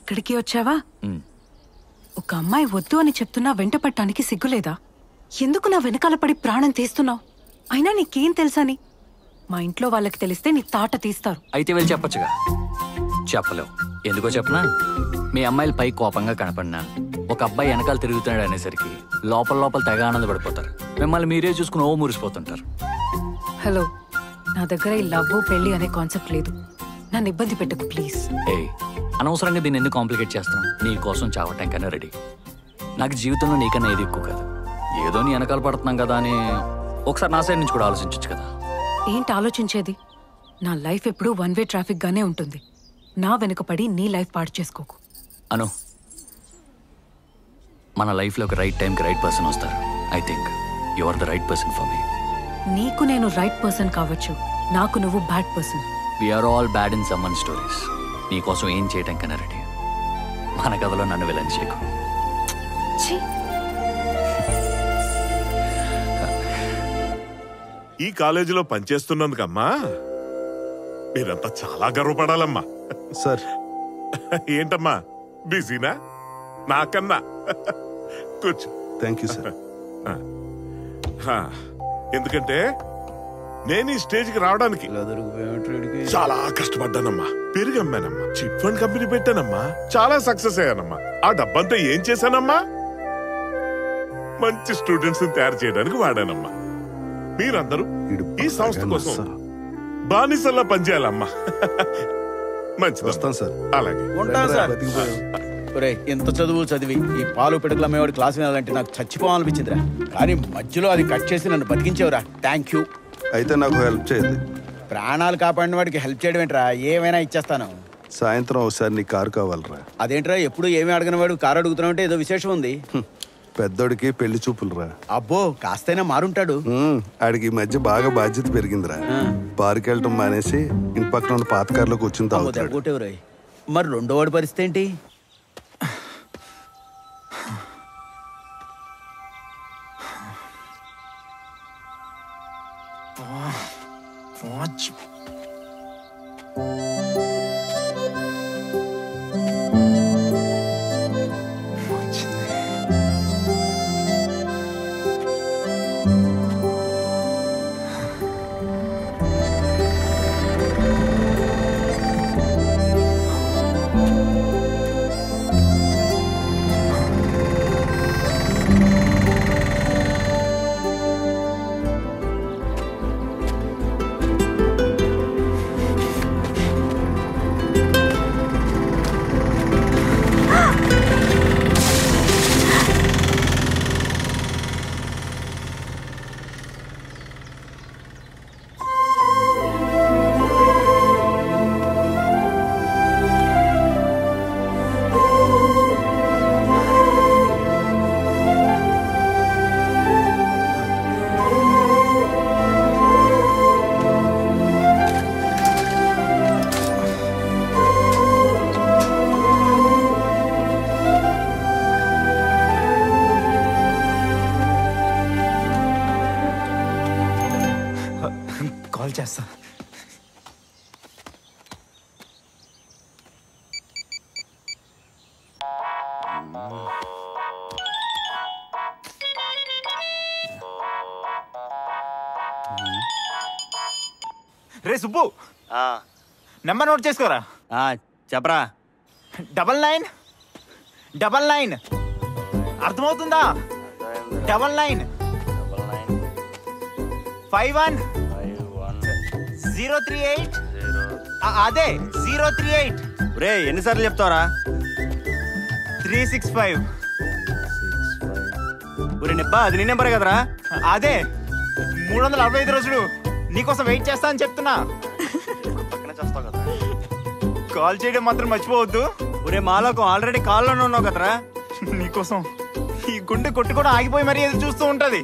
ఇక్కడికి వచ్చావా? ఒక అమ్మాయి వద్దు అని చెప్తున్నా వెంట పట్టడానికి సిగ్గులేదా? ఎందుకు నా వెనకాల పడి ప్రాణం తీస్తున్నావు? అయినా నీకేం తెలుసని? మా ఇంట్లో వాళ్ళకి తెలిస్తే నీ తాట తీస్తారు. అయితే వెళ్ళి చెప్పొచ్చుగా. చెప్పలేవు. ఎందుకో చెప్పనా? మీ అమ్మాయిలు పై కోపంగా కనపడినా ఒక అబ్బాయి వెనకాల తిరుగుతున్నాడు అనేసరికి లోపల లోపల తెగ ఆనందపడిపోతారు. మిమ్మల్ని మీరే చూసుకుని ఓ మురిసిపోతుంటారు. హలో, నా దగ్గర ఈ లవ్ పెళ్లి అనే కాన్సెప్ట్ లేదు. నన్ను ఇబ్బంది పెట్టకు ప్లీజ్. అనవసరంగా దీన్ని ఎందుకు కాంప్లికేట్ చేస్తాను? నీ కోసం చావటానికన్నా రెడీ. నాకు జీవితంలో నీకన్నా ఏది ఎక్కువ కాదు. ఏదో నీ వెనకాల పడుతున్నాం కదా అని ఒకసారి నా సైడ్ నుంచి కూడా ఆలోచించచ్చు కదా. ఏంటి ఆలోచించేది? నా లైఫ్ ఎప్పుడూ వన్ వే ట్రాఫిక్ గానే ఉంటుంది. నా వెనుకపడి నీ లైఫ్ పాడు చేసుకోకు. అను, మన లైఫ్లో ఒక రైట్ టైంకి రైట్ పర్సన్ వస్తారు. I think you are the right person for me. నీకు నేను రైట్ పర్సన్ కావచ్చు, నాకు నువ్వు bad person. We're all bad in someone stories. నీకోసం ఏం చేయటం కన్నా రెడీ. మన కథలో నన్ను వెళ్ళని చేయకు. ఈ కాలేజీలో పనిచేస్తున్నందుకమ్మా మీరంతా చాలా గర్వపడాలమ్మా. సార్ ఏంటమ్మా బిజీనా? నాకన్నా కూర్చో. Thank you sir. ఎందుకంటే నేను ఈ స్టేజ్కి రావడానికి చాలా కష్టపడ్డానమ్మా. పెరిగమ్మానమ్మా, చిట్ ఫండ్ కంపెనీ పెట్టానమ్మా, చాలా సక్సెస్ అయ్యానమ్మా. ఆ డబ్బంతా ఏం చేశానమ్మా? మంచి స్టూడెంట్స్ తయారు చేయడానికి వాడానమ్మా. మీరందరూ ఈ సంస్థ కోసం బానిసల్లా పనిచేయాలమ్మా. మంచిది, వస్తాను సార్. అలాగే ఉంటాను సార్. ఇంత చదువు చదివి ఈ పాలు పిడుగుల మేవాడి క్లాస్ వినాలంటే నాకు చచ్చిపోవాలనిపించిందిరా. కానీ మధ్యలో అది కట్ చేసి నన్ను బతికించేవరా. Thank you. అయితే నాకు హెల్ప్ చేయండి. ప్రాణాలు కాపాడిన వాడికి హెల్ప్ చేయడం ఏంట్రా? ఏమైనా ఇచ్చేస్తాను. సాయంత్రం ఒకసారి నీ కారు కావాలరా. అదేంట్రా ఎప్పుడు ఏమి అడగని వాడు కారు అడుగుతున్నావు అంటే ఏదో విశేషం ఉంది. పెద్దోడికి పెళ్లి చూపులురా. అబ్బో, కాస్తైనా మారుంటాడు. ఆడికి ఈ మధ్య బాగా బాధ్యత పెరిగిందిరా. బారుకి వెళ్ళటం మానేసి ఇంటి పక్కన ఉన్న పాత కారులో కూర్చుని తాగుతాడు. మరి రెండో వాడి పరిస్థితి ఏంటి? కాల్ చేస్తా. రే సుబ్బు, నెంబర్ నోట్ చేసుకోరా. చెప్పరా. 9999 అర్థమవుతుందా? 99 51 038. అదే 038. రే ఎన్నిసార్లు చెప్తావరా? 365. ఊరే నిబ్బా, అది నీ నెంబరే కదరా? అదే 365 రోజులు నీకోసం వెయిట్ చేస్తా అని చెప్తున్నా. పక్కన చేస్తావు కదా. కాల్ చేయడం మాత్రం మర్చిపోవద్దు. ఊరే మాలోకం ఆల్రెడీ కాల్లోనే ఉన్నావు కదరా. నీకోసం ఈ గుండె కొట్టు కూడా ఆగిపోయి మరీ ఎదురు చూస్తూ ఉంటది.